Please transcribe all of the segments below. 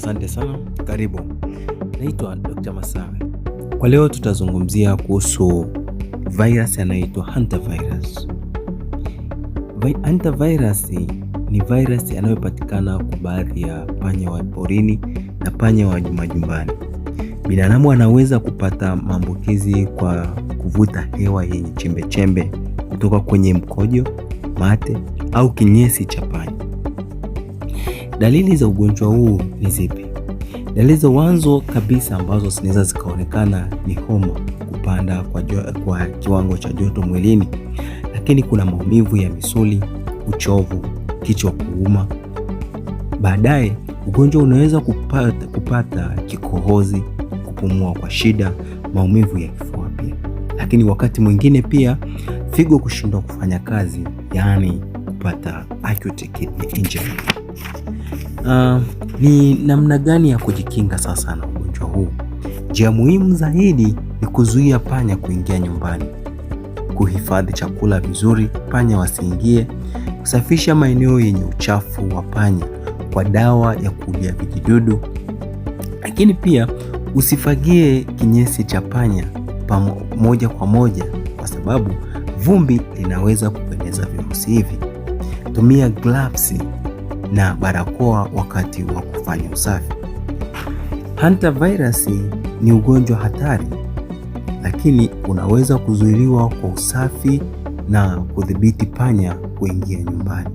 Asante sana, karibu. Naitwa Dr. Masawe. Kwa leo tutazungumzia kuhusu virus yanayoitwa hantavirus. Hantavirus ni virus yanayopatikana kwa baadhi ya panya wa porini na panya wa majumbani. Binadamu anaweza kupata maambukizi kwa kuvuta hewa yenye chembe-chembe kutoka kwenye mkojo, mate au kinyesi cha panya. Dalili za ugonjwa huu ni zipi? Dalili za mwanzo kabisa ambazo zinaweza zikaonekana ni homa, kupanda kwa kiwango cha joto mwilini, lakini kuna maumivu ya misuli, uchovu, kichwa kuuma. Baadaye ugonjwa unaweza kupata kikohozi, kupumua kwa shida, maumivu ya kifua pia. Lakini wakati mwingine pia figo kushindwa kufanya kazi, yaani kupata acute kidney injury. Ni namna gani ya kujikinga sasa na ugonjwa huu? Njia muhimu zaidi ni kuzuia panya kuingia nyumbani, kuhifadhi chakula vizuri panya wasiingie, kusafisha maeneo yenye uchafu wa panya kwa dawa ya kuulia vijidudu. Lakini pia usifagie kinyesi cha panya moja kwa moja, kwa sababu vumbi linaweza kueneza virusi hivi. Tumia gloves na barakoa wakati wa kufanya usafi. Hantavirus ni ugonjwa hatari, lakini unaweza kuzuiliwa kwa usafi na kudhibiti panya kuingia nyumbani.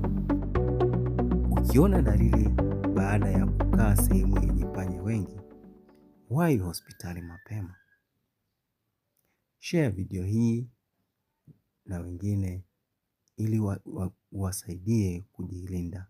Ukiona dalili baada ya kukaa sehemu yenye panya wengi, wahi hospitali mapema. Share video hii na wengine ili wasaidie kujilinda.